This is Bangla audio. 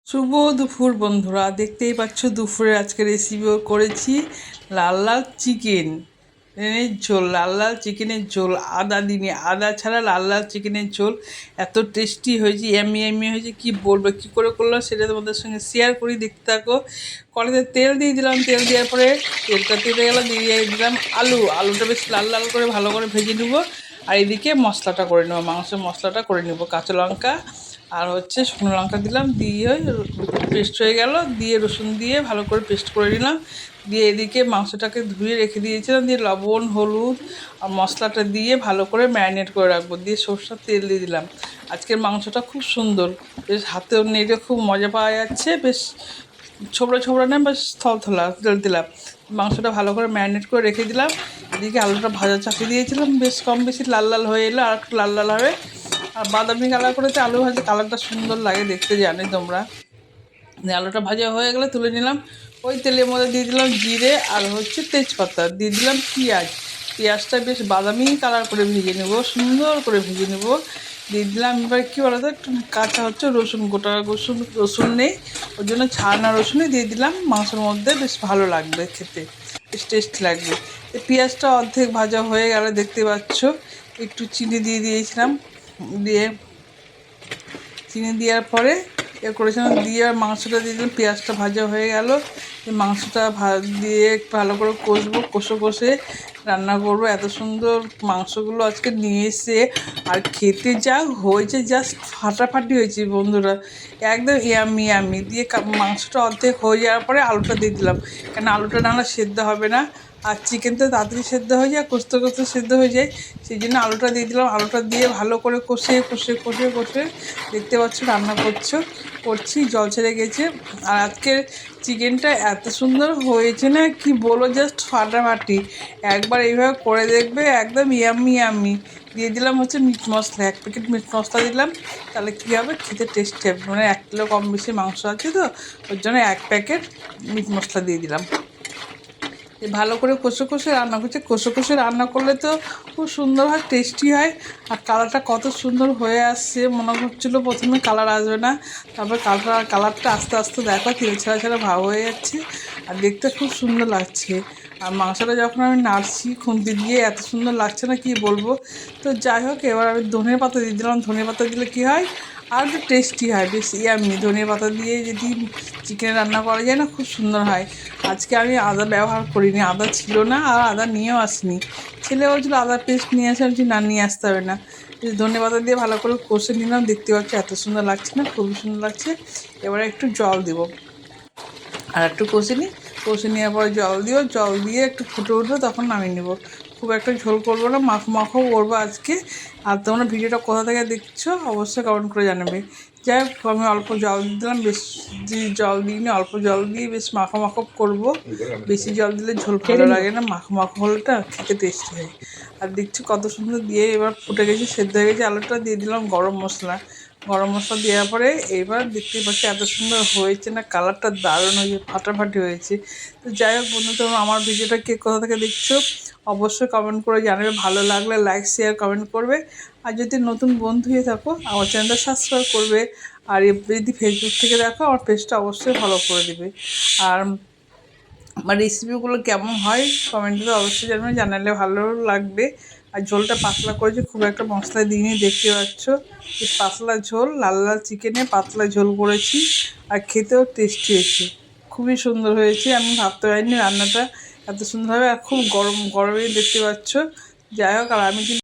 শুভ দুপুর বন্ধুরা, দেখতেই পাচ্ছ দুপুরে আজকে রেসিপি করেছি লাল লাল চিকেনের ঝোল। লাল লাল চিকেনের ঝোল আদা দিনে, আদা ছাড়া লাল লাল চিকেনের ঝোল এত টেস্টি হয়েছে, এমি এমি হয়েছে, কি বলবো। কী করে করলাম সেটা তোমাদের সঙ্গে শেয়ার করি, দেখতে থাকো। কড়াইতে তেল দিয়ে দিলাম, তেল দেওয়ার পরে তেলটা তেলে গেল, দিয়ে দিলাম আলুটা বেশ লাল লাল করে ভালো করে ভেজে নেবো। আর এদিকে মশলাটা করে নেবো, মাংসের মশলাটা করে নেবো। কাঁচা লঙ্কা আর শুকনো লঙ্কা দিলাম, দিয়ে পেস্ট হয়ে গেল, দিয়ে রসুন দিয়ে ভালো করে পেস্ট করে নিলাম। দিয়ে এদিকে মাংসটাকে ধুয়ে রেখে দিয়েছিলাম, দিয়ে লবণ হলুদ আর মশলাটা দিয়ে ভালো করে ম্যারিনেট করে রাখবো। দিয়ে সরষের তেল দিয়ে দিলাম। আজকের মাংসটা খুব সুন্দর, বেশ হাতেও নেড়ে খুব মজা পাওয়া যাচ্ছে। বেশ ছোবড়া ছোবড়া না, বেশ থলথলা তেল দিলাম। মাংসটা ভালো করে ম্যারিনেট করে রেখে দিলাম। এদিকে আলুটা ভাজা চাপিয়ে দিয়েছিলাম, বেশ কম বেশি লাল লাল হয়ে এলো, আর একটু লাল লাল হবে। আর বাদামি কালার করেতে আলু ভাজা কালারটা সুন্দর লাগে দেখতে, জানি তোমরা। আলুটা ভাজা হয়ে গেলে তুলে নিলাম। ওই তেলের মধ্যে দিয়ে দিলাম জিরে আর তেজপাতা, দিয়ে দিলাম পেঁয়াজটা বেশ বাদামি কালার করে ভেজে নেব, সুন্দর করে ভেজে নেব। দিয়ে দিলাম এবার কী বলতো, একটু কাঁচা রসুন, গোটা রসুন নেই, ওই জন্য ছানা রসুনই দিয়ে দিলাম মাংসের মধ্যে, বেশ ভালো লাগবে খেতে, বেশ টেস্টি লাগবে। পেঁয়াজটা অর্ধেক ভাজা হয়ে গেলে দেখতে পাচ্ছ, একটু চিনি দিয়ে দিয়েছিলাম। দিয়ে চিনি দেওয়ার পরে করেছিলাম, দিয়ে মাংসটা দিয়ে দিলাম। পেঁয়াজটা ভাজা হয়ে গেল, মাংসটা দিয়ে ভালো করে কষে রান্না করবো। এত সুন্দর মাংসগুলো আজকে নিয়ে এসে, আর খেতে যা হয়েছে জাস্ট ফাটাফাটি হয়েছে বন্ধুরা, একদম ইয়ামি ইয়ামি। দিয়ে মাংসটা অর্ধেক হয়ে যাওয়ার পরে আলুটা দিয়ে দিলাম, কেন আলুটা নাহলে সেদ্ধ হবে না। আর চিকেন তো তাড়াতাড়ি সেদ্ধ হয়ে যায়, কষতে কষতে সেদ্ধ হয়ে যায়, সেই জন্য আলুটা দিয়ে দিলাম। আলুটা দিয়ে ভালো করে কষে দেখতে পাচ্ছ রান্না করছি, জল ছেড়ে গেছে। আর আজকের চিকেনটা এত সুন্দর হয়েছে না, কি বলবো, জাস্ট ফাটাফাটি। একবার এইভাবে করে দেখবে, একদম ইয়াম্মি ইয়াম্মি। দিয়ে দিলাম মিট মশলা, 1 প্যাকেট মিট মশলা দিলাম, তাহলে কী হবে, খেতে টেস্টি হবে। মানে 1 কিলো কম বেশি মাংস আছে তো, ওর জন্য 1 প্যাকেট মিট মশলা দিয়ে দিলাম। ভালো করে কষে রান্না করছে, কষে রান্না করলে তো খুব সুন্দর হয়, টেস্টি হয়। আর কালারটা কত সুন্দর হয়ে আসছে, মনে হচ্ছিলো প্রথমে কালার আসবে না, তারপর কালারটা আস্তে আস্তে দেখো তেল ছাড়া ভাব হয়ে যাচ্ছে, আর দেখতে খুব সুন্দর লাগছে। আর মাংসটা যখন আমি নাড়ছি খুন্তি দিয়ে, এত সুন্দর লাগছে না, কি বলবো। তো যাই হোক, এবার আমি ধনে পাতা দিয়ে দিলাম। ধনে পাতা দিলে কী হয়, আর একটু টেস্টি হয়, বেশ ইয়ামি। ধনে পাতা দিয়ে যদি চিকেন রান্না করা যায় না, খুব সুন্দর হয়। আজকে আমি আদা ব্যবহার করিনি, আদা ছিল না, আর আদা নিয়েও আসিনি। ছেলে বলছিল আদা পেস্ট নিয়ে আসে, আমি না, নিয়ে আসতে হবে না। ধনে পাতা দিয়ে ভালো করে কষে নিলাম, দেখতে পাচ্ছি এত সুন্দর লাগছে না, খুবই সুন্দর লাগছে। এবারে একটু জল দেবো, আর একটু কষে নেওয়ার পরে জল দিয়ে একটু ফুটে উঠবে, তখন নামিয়ে নেবো। খুব একটা ঝোল করবো না, মাখো করবো আজকে। আর তোমরা ভিডিওটা কোথা থেকে দেখছো অবশ্যই কমেন্ট করে জানাবে। যাই হোক, আমি অল্প জল দিলাম, বেশি জল দিইনি, অল্প জল দিয়ে বেশ মাখো করবো। বেশি জল দিলে ঝোল ভালো লাগে না, মাখো হলেটা খেতে টেস্টি হয়। আর দেখছি কত সুন্দর দিয়ে এবার ফুটে গেছে, সেদ্ধ হয়ে গেছে আলুটা। দিয়ে দিলাম গরম মশলা দেওয়ার পরে এবার দেখতেই পাচ্ছি এত সুন্দর হয়েছে না, কালারটা দারুণ হয়েছে, ফাটাফাটি হয়েছে। তো যাই হোক বন্ধু, তোমরা আমার ভিডিওটা কে কোথা থেকে দেখছো অবশ্যই কমেন্ট করে জানাবে, ভালো লাগলে লাইক শেয়ার কমেন্ট করবে। আর যদি নতুন বন্ধু হয়ে থাকো আমার চ্যানেলটা সাবস্ক্রাইব করবে। আর যদি ফেসবুক থেকে দেখো আমার পেজটা অবশ্যই ফলো করে দেবে। আর আমার রেসিপিগুলো কেমন হয় কমেন্টে অবশ্যই জানালে ভালো লাগবে। আর ঝোলটা পাতলা করেছি, খুব একটা মশলা দিইনি, দেখতে পাচ্ছ। এই পাতলা ঝোল, লাল লাল চিকেনে পাতলা ঝোল করেছি, আর খেতেও টেস্টি হয়েছে, খুবই সুন্দর হয়েছে। আমি ভাবতে পারিনি রান্নাটা এত সুন্দর হবে, আর খুব গরমে দেখতে পাচ্ছ। যাই হোক, আর আমি